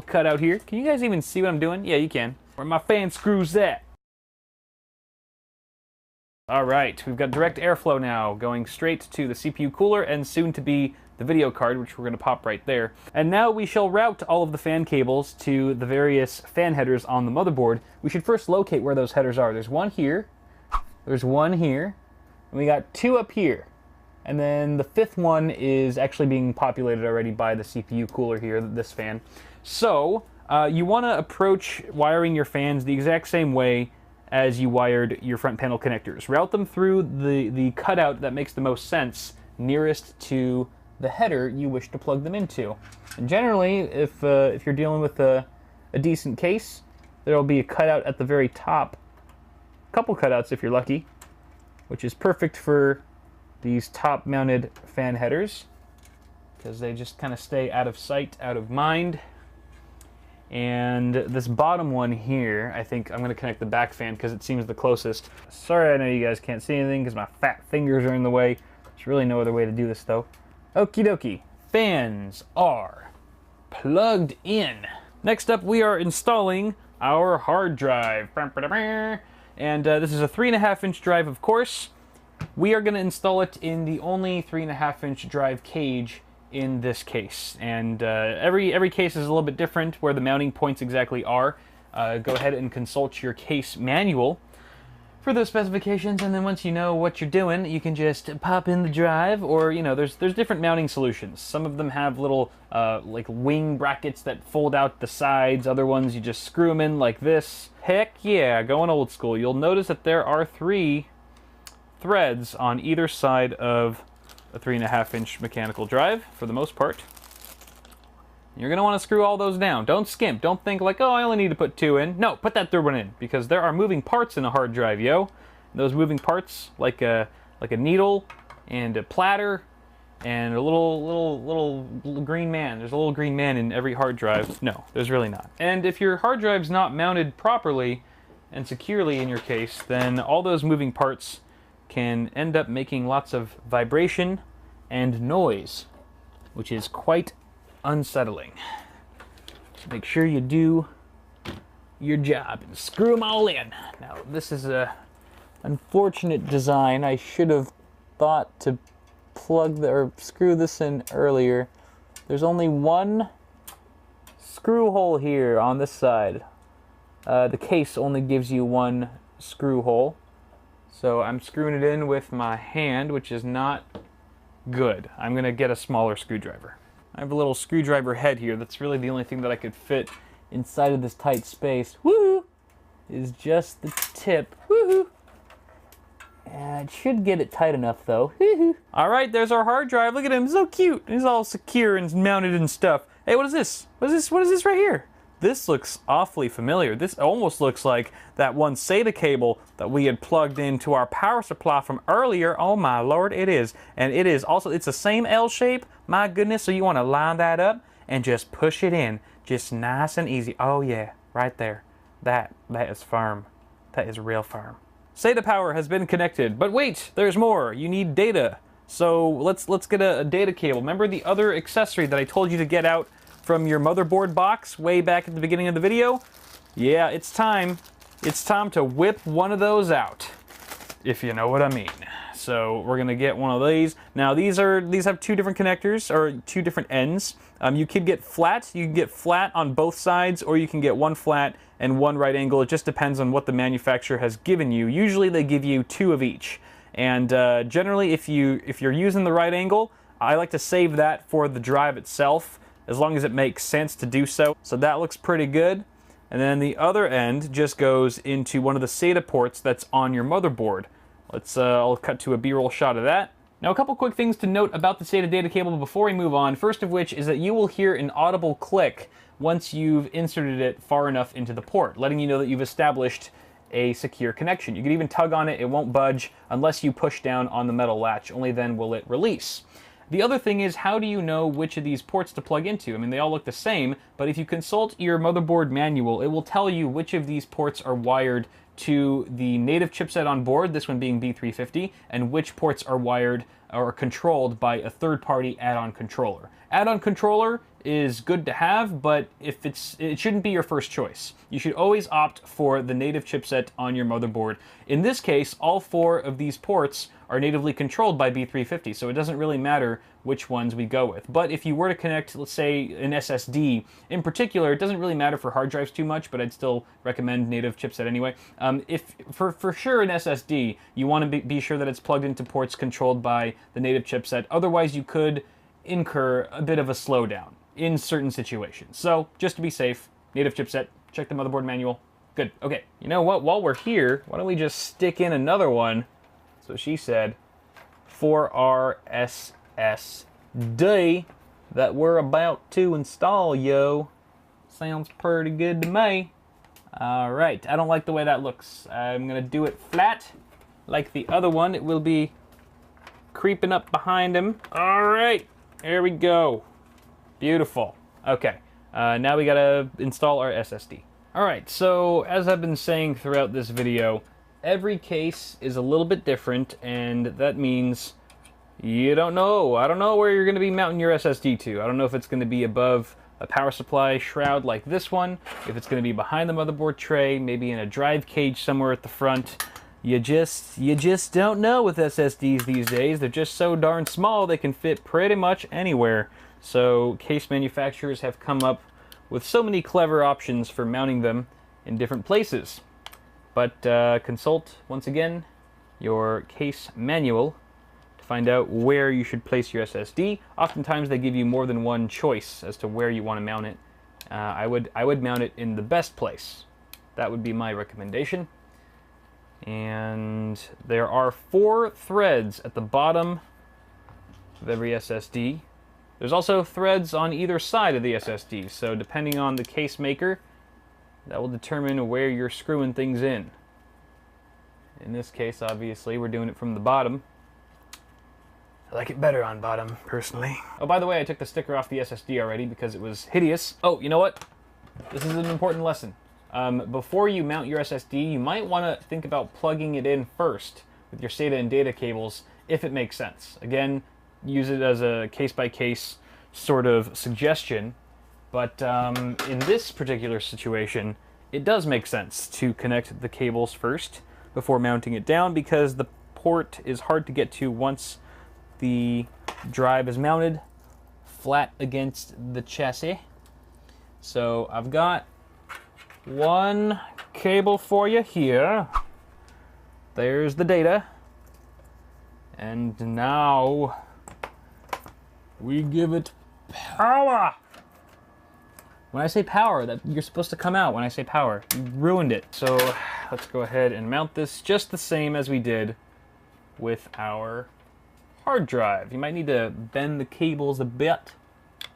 cut out here. Can you guys even see what I'm doing? Yeah, you can. Where my fan screws at. All right, we've got direct airflow now going straight to the CPU cooler and soon to be the video card, which we're going to pop right there. And now we shall route all of the fan cables to the various fan headers on the motherboard. We should first locate where those headers are. There's one here, there's one here, and we got 2 up here. And then the 5th one is actually being populated already by the CPU cooler here, this fan. So you want to approach wiring your fans the exact same way as you wired your front panel connectors. Route them through the cutout that makes the most sense nearest to the header you wish to plug them into. And generally, if you're dealing with a decent case, there will be a cutout at the very top. A couple cutouts if you're lucky, which is perfect for these top-mounted fan headers because they just kind of stay out of sight, out of mind. And this bottom one here, I think I'm going to connect the back fan because it seems the closest. Sorry, I know you guys can't see anything because my fat fingers are in the way. There's really no other way to do this though. Okie dokie. Fans are plugged in. Next up, we are installing our hard drive. And this is a 3.5-inch drive, of course. We are going to install it in the only 3.5-inch drive cage in this case. And every case is a little bit different where the mounting points exactly are. Go ahead and consult your case manual for those specifications, and then once you know what you're doing, you can just pop in the drive, or there's different mounting solutions. Some of them have little like wing brackets that fold out the sides. Other ones you just screw them in like this. Heck yeah, going old school. You'll notice that there are 3 threads on either side of a 3.5-inch mechanical drive for the most part. You're going to want to screw all those down. Don't skimp. Don't think like, oh, I only need to put 2 in. No, put that 3rd one in, because there are moving parts in a hard drive, yo. And those moving parts, like a needle and a platter and a little green man. There's a little green man in every hard drive. No, there's really not. And if your hard drive's not mounted properly and securely in your case, then all those moving parts can end up making lots of vibration and noise, which is quite unsettling. So make sure you do your job and screw them all in. Now, this is a unfortunate design. I should have thought to plug or screw this in earlier. There's only one screw hole here on this side. The case only gives you one screw hole. So I'm screwing it in with my hand, which is not good. I'm going to get a smaller screwdriver. I have a little screwdriver head here. That's really the only thing that I could fit inside of this tight space. Woohoo! Is just the tip. Woohoo! It should get it tight enough though. All right, there's our hard drive. Look at him, so cute. He's all secure and mounted and stuff. Hey, what is this? What is this right here? This looks awfully familiar. This almost looks like that one SATA cable that we had plugged into our power supply from earlier. Oh my lord, it is. And it is also, it's the same L shape. My goodness, so you want to line that up and just push it in. Just nice and easy. Oh yeah, right there. That is firm. That is real firm. SATA power has been connected. But wait, there's more. You need data. So let's get a data cable. Remember the other accessory that I told you to get out from your motherboard box way back at the beginning of the video? Yeah, it's time. It's time to whip one of those out, if you know what I mean. So we're gonna get one of these. Now these have two different connectors, or two different ends. You could get flat. You can get flat on both sides, or you can get one flat and one right angle. It just depends on what the manufacturer has given you. Usually they give you two of each. And generally, if you're using the right angle, I like to save that for the drive itself, as long as it makes sense to do so. So that looks pretty good. And then the other end just goes into one of the SATA ports that's on your motherboard. I'll cut to a B-roll shot of that. Now, a couple quick things to note about the SATA data cable before we move on. First of which is that you will hear an audible click once you've inserted it far enough into the port, letting you know that you've established a secure connection. You can even tug on it, it won't budge unless you push down on the metal latch. Only then will it release. The other thing is, how do you know which of these ports to plug into? I mean, they all look the same, but if you consult your motherboard manual, it will tell you which of these ports are wired to the native chipset on board, this one being B350, and which ports are wired or controlled by a third-party add-on controller. Add-on controller is good to have, but it shouldn't be your first choice. You should always opt for the native chipset on your motherboard. In this case, all four of these ports are natively controlled by B350, so it doesn't really matter which ones we go with. But if you were to connect, let's say, an SSD, in particular, it doesn't really matter for hard drives too much, but I'd still recommend native chipset anyway. If for sure an SSD, you want to be sure that it's plugged into ports controlled by the native chipset. Otherwise, you could incur a bit of a slowdown in certain situations. So, just to be safe, native chipset, check the motherboard manual. Good, okay. You know what, while we're here, why don't we just stick in another one, so she said, for our SSD that we're about to install, yo. Sounds pretty good to me. Alright, I don't like the way that looks. I'm gonna do it flat, like the other one. It will be creeping up behind him. Alright, there we go. Beautiful. Okay, now we gotta install our SSD. Alright, so as I've been saying throughout this video, every case is a little bit different, and that means you don't know. I don't know where you're gonna be mounting your SSD to. I don't know if it's gonna be above a power supply shroud like this one, if it's gonna be behind the motherboard tray, maybe in a drive cage somewhere at the front. You just don't know with SSDs these days. They're just so darn small they can fit pretty much anywhere. So case manufacturers have come up with so many clever options for mounting them in different places. But consult, once again, your case manual to find out where you should place your SSD. Oftentimes they give you more than one choice as to where you want to mount it. I would mount it in the best place. That would be my recommendation. And there are 4 threads at the bottom of every SSD. There's also threads on either side of the SSD, so depending on the case maker, that will determine where you're screwing things in. In this case, obviously, we're doing it from the bottom. I like it better on bottom, personally. Oh, by the way, I took the sticker off the SSD already because it was hideous. Oh, you know what? This is an important lesson. Before you mount your SSD, you might want to think about plugging it in first with your SATA and data cables, if it makes sense. Again, use it as a case-by-case sort of suggestion, but in this particular situation, it does make sense to connect the cables first before mounting it down, because the port is hard to get to once the drive is mounted flat against the chassis. So I've got one cable for you here. There's the data. And now we give it power. When I say power, that you're supposed to come out when I say power. You ruined it. So let's go ahead and mount this just the same as we did with our hard drive. You might need to bend the cables a bit.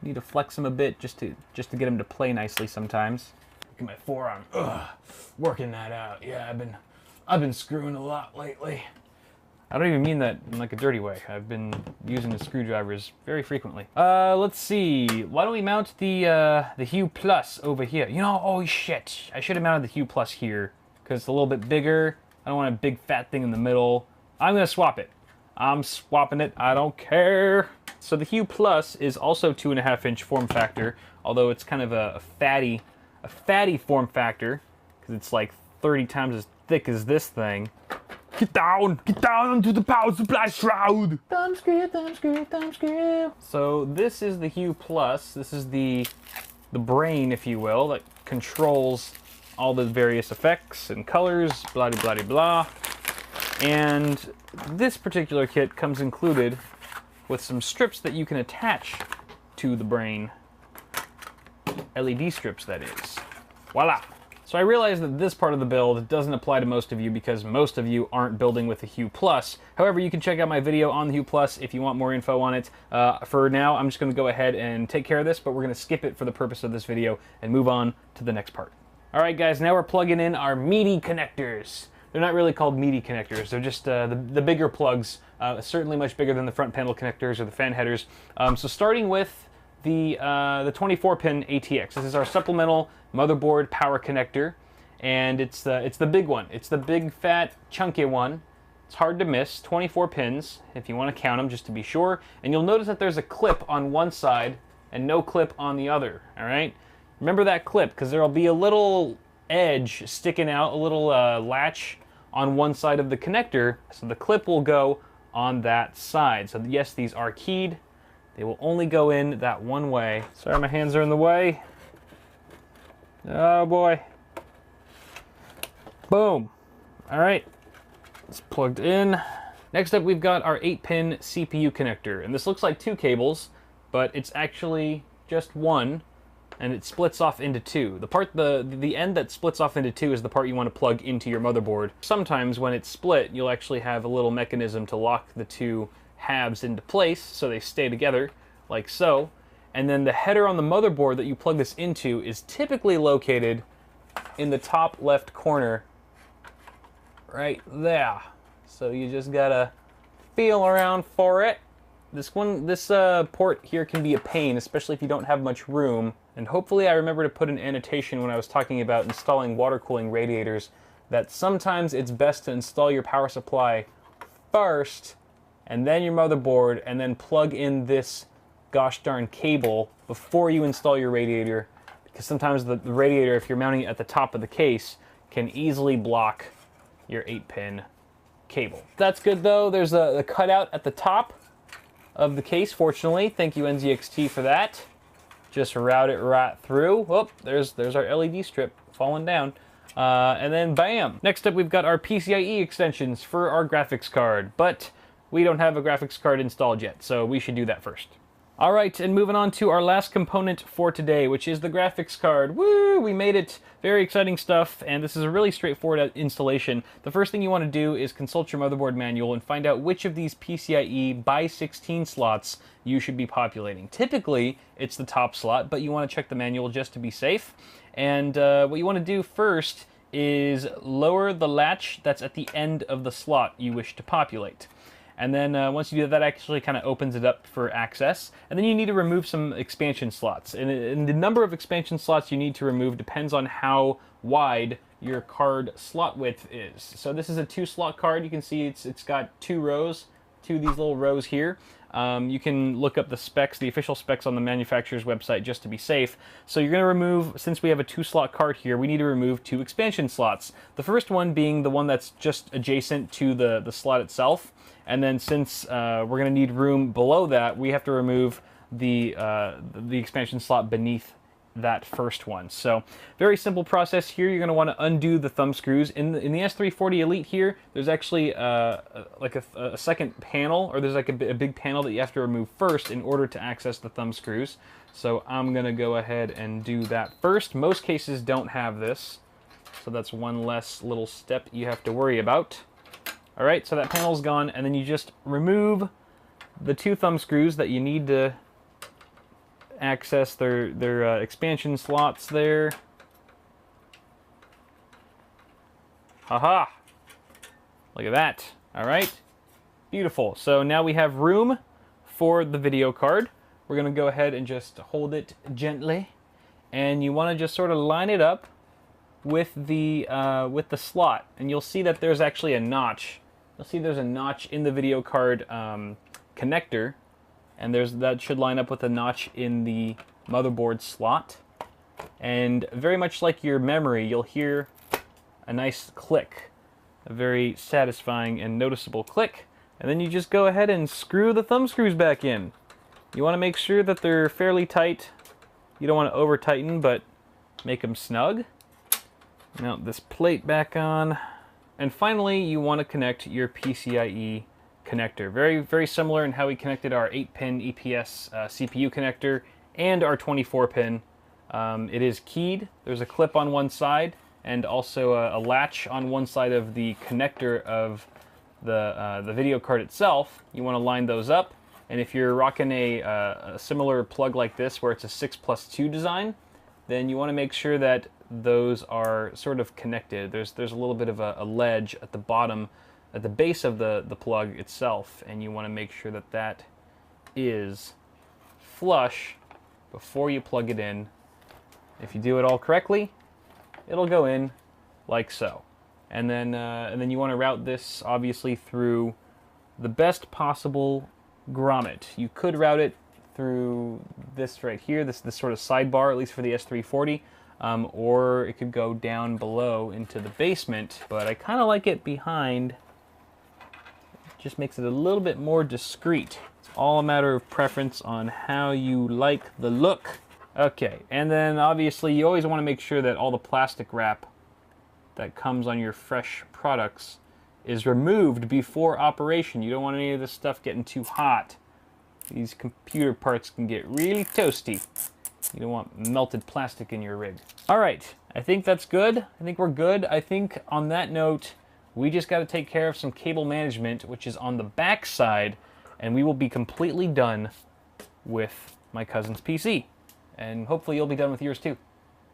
Need to flex them a bit just to get them to play nicely sometimes. Look at my forearm. Ugh, working that out. Yeah, I've been screwing a lot lately. I don't even mean that in like a dirty way. I've been using the screwdrivers very frequently. Let's see. Why don't we mount the Hue Plus over here? You know, oh shit. I should have mounted the Hue Plus here because it's a little bit bigger I don't want a big fat thing in the middle. I'm going to swap it. I'm swapping it. I don't care. So the Hue Plus is also 2.5-inch form factor, although it's kind of a fatty form factor because it's like 30 times as thick as this thing. Get down onto the power supply shroud. Thumb screw, thumb screw, thumb screw. So this is the Hue Plus. This is the brain, if you will, that controls all the various effects and colors, blah blah blah blah. And this particular kit comes included with some strips that you can attach to the brain. LED strips, that is. Voila! So I realize that this part of the build doesn't apply to most of you because most of you aren't building with the Hue Plus. However, you can check out my video on the Hue Plus if you want more info on it. For now, I'm just going to go ahead and take care of this, but we're going to skip it for the purpose of this video and move on to the next part. Alright guys, now we're plugging in our meaty connectors. They're not really called meaty connectors, they're just the bigger plugs, certainly much bigger than the front panel connectors or the fan headers. So starting with the 24-pin ATX. This is our supplemental motherboard power connector, and it's the big one. It's the big, fat, chunky one. It's hard to miss. 24 pins, if you want to count them, just to be sure. And you'll notice that there's a clip on one side and no clip on the other. All right. Remember that clip, because there'll be a little edge sticking out, a little latch on one side of the connector, so the clip will go on that side. So yes, these are keyed. They will only go in that one way. Sorry, my hands are in the way. Oh boy. Boom. All right, it's plugged in. Next up, we've got our 8-pin CPU connector, and this looks like 2 cables, but it's actually just one, and it splits off into 2. The end that splits off into 2 is the part you want to plug into your motherboard. Sometimes when it's split, you'll actually have a little mechanism to lock the 2 halves into place so they stay together, like so. And then the header on the motherboard that you plug this into is typically located in the top left corner, right there. So you just gotta feel around for it. This port here can be a pain, especially if you don't have much room. And hopefully I remember to put an annotation when I was talking about installing water cooling radiators that sometimes it's best to install your power supply first and then your motherboard, and then plug in this gosh darn cable before you install your radiator, because sometimes the radiator, if you're mounting it at the top of the case, can easily block your 8-pin cable. That's good though. There's a cutout at the top of the case, fortunately. Thank you NZXT for that. Just route it right through. Whoop, there's our LED strip falling down. And then bam! Next up, we've got our PCIe extensions for our graphics card, but we don't have a graphics card installed yet, so we should do that first. All right, and moving on to our last component for today, which is the graphics card. Woo! We made it. Very exciting stuff, and this is a really straightforward installation. The first thing you want to do is consult your motherboard manual and find out which of these PCIe by 16 slots you should be populating. Typically, it's the top slot, but you want to check the manual just to be safe. And what you want to do first is lower the latch that's at the end of the slot you wish to populate. And then once you do that, that actually kind of opens it up for access. And then you need to remove some expansion slots. And the number of expansion slots you need to remove depends on how wide your card slot width is. So this is a 2-slot card. You can see it's got 2 rows, 2 of these little rows here. You can look up the specs, the official specs on the manufacturer's website just to be safe. So you're going to remove, since we have a 2-slot card here, we need to remove 2 expansion slots. The first one being the one that's just adjacent to the slot itself. And then since we're going to need room below that, we have to remove the expansion slot beneath that first one. So very simple process here. You're going to want to undo the thumb screws. In the S340 Elite here, there's actually like a second panel, or there's like a big panel that you have to remove first in order to access the thumb screws. So I'm going to go ahead and do that first. Most cases don't have this, so that's one less little step you have to worry about. All right, so that panel's gone, and then you just remove the 2 thumb screws that you need to access their expansion slots there. Haha! Look at that. All right, beautiful. So now we have room for the video card. We're gonna go ahead and just hold it gently, and you want to just sort of line it up with the slot, and you'll see that there's actually a notch. You'll see there's a notch in the video card connector, and that should line up with a notch in the motherboard slot. And very much like your memory, you'll hear a nice click, a very satisfying and noticeable click, and then you just go ahead and screw the thumb screws back in. You want to make sure that they're fairly tight. You don't want to over tighten, but make them snug. Mount this plate back on. And finally, you want to connect your PCIe connector. Very, very similar in how we connected our 8-pin EPS CPU connector and our 24-pin. It is keyed. There's a clip on one side and also a latch on one side of the connector of the video card itself. You want to line those up. And if you're rocking a similar plug like this where it's a 6+2 design, then you want to make sure that those are sort of connected. There's a little bit of a ledge at the bottom, at the base of the plug itself, and you want to make sure that that is flush before you plug it in. If you do it all correctly, it'll go in like so. And then you want to route this obviously through the best possible grommet. You could route it through this right here, this sort of sidebar, at least for the S340, or it could go down below into the basement, but I kind of like it behind. It just makes it a little bit more discreet. It's all a matter of preference on how you like the look. Okay, and then obviously you always want to make sure that all the plastic wrap that comes on your fresh products is removed before operation. You don't want any of this stuff getting too hot. These computer parts can get really toasty. You don't want melted plastic in your rig. All right, I think that's good. I think we're good. I think on that note, we just got to take care of some cable management, which is on the back side, and we will be completely done with my cousin's PC. And hopefully you'll be done with yours too.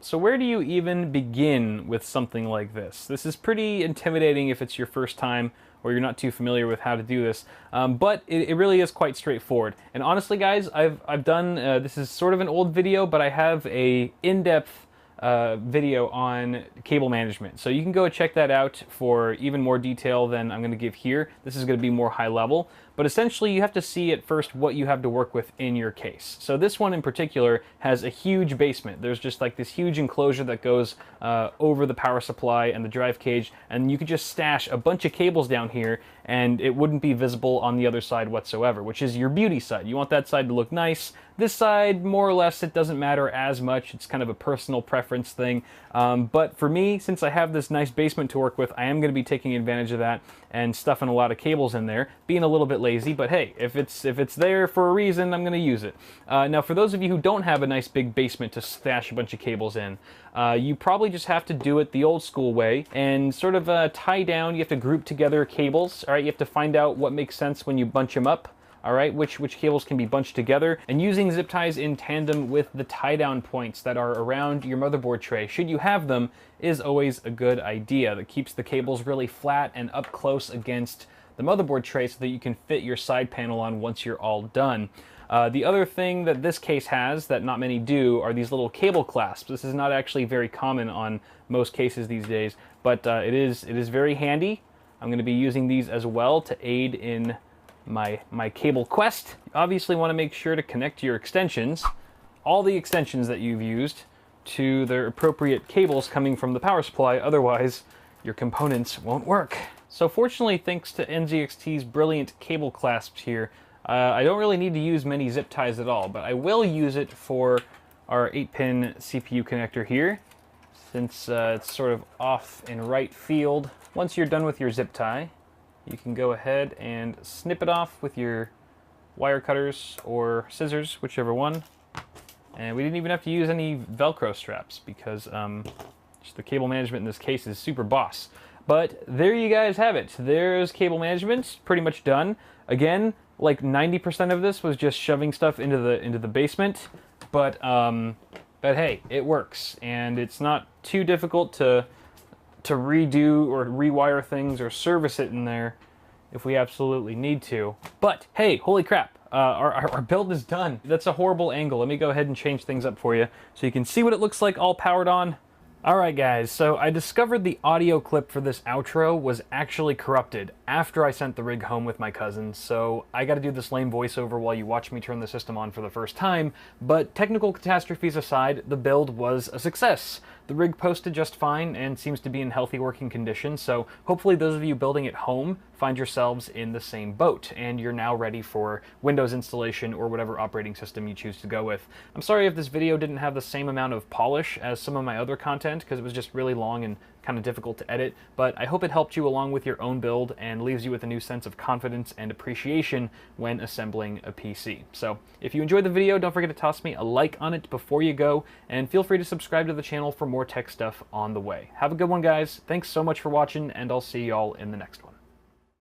So where do you even begin with something like this? This is pretty intimidating if it's your first time or you're not too familiar with how to do this, but it really is quite straightforward. And honestly, guys, I've done, this is sort of an old video, but I have a in-depth video on cable management. So you can go check that out for even more detail than I'm going to give here. This is going to be more high level, but essentially you have to see at first what you have to work with in your case. So this one in particular has a huge basement. There's just like this huge enclosure that goes over the power supply and the drive cage, and you could just stash a bunch of cables down here and it wouldn't be visible on the other side whatsoever, which is your beauty side. You want that side to look nice. This side, more or less, it doesn't matter as much. It's kind of a personal preference thing. But for me, since I have this nice basement to work with, I am going to be taking advantage of that and stuffing a lot of cables in there, being a little bit lazy, but hey, if it's there for a reason, I'm going to use it. Now, for those of you who don't have a nice big basement to stash a bunch of cables in, you probably just have to do it the old school way and sort of tie down. You have to group together cables, all right? You have to find out what makes sense when you bunch them up. All right, which cables can be bunched together, and using zip ties in tandem with the tie down points that are around your motherboard tray, should you have them, is always a good idea. That keeps the cables really flat and up close against the motherboard tray so that you can fit your side panel on once you're all done. The other thing that this case has that not many do are these little cable clasps. This is not actually very common on most cases these days, but it is very handy. I'm going to be using these as well to aid in my cable quest. You obviously want to make sure to connect your extensions, all the extensions that you've used, to their appropriate cables coming from the power supply, otherwise your components won't work. So fortunately, thanks to NZXT's brilliant cable clasps here, I don't really need to use many zip ties at all, but I will use it for our 8-pin CPU connector here, since it's sort of off in right field. Once you're done with your zip tie, you can go ahead and snip it off with your wire cutters or scissors, whichever one. And we didn't even have to use any Velcro straps because just the cable management in this case is super boss. But there you guys have it. There's cable management, pretty much done. Again, like 90% of this was just shoving stuff into the basement, but hey, it works, and it's not too difficult to redo or rewire things or service it in there if we absolutely need to. But hey, holy crap, our build is done. That's a horrible angle. Let me go ahead and change things up for you so you can see what it looks like all powered on. Alright guys, so I discovered the audio clip for this outro was actually corrupted after I sent the rig home with my cousin, so I gotta do this lame voiceover while you watch me turn the system on for the first time, but technical catastrophes aside, the build was a success. The rig posted just fine and seems to be in healthy working condition, so hopefully those of you building at home find yourselves in the same boat, and you're now ready for Windows installation or whatever operating system you choose to go with. I'm sorry if this video didn't have the same amount of polish as some of my other content, because it was just really long and kind of difficult to edit, but I hope it helped you along with your own build and leaves you with a new sense of confidence and appreciation when assembling a PC. So if you enjoyed the video, don't forget to toss me a like on it before you go, and feel free to subscribe to the channel for more tech stuff on the way. Have a good one, guys. Thanks so much for watching, and I'll see y'all in the next one.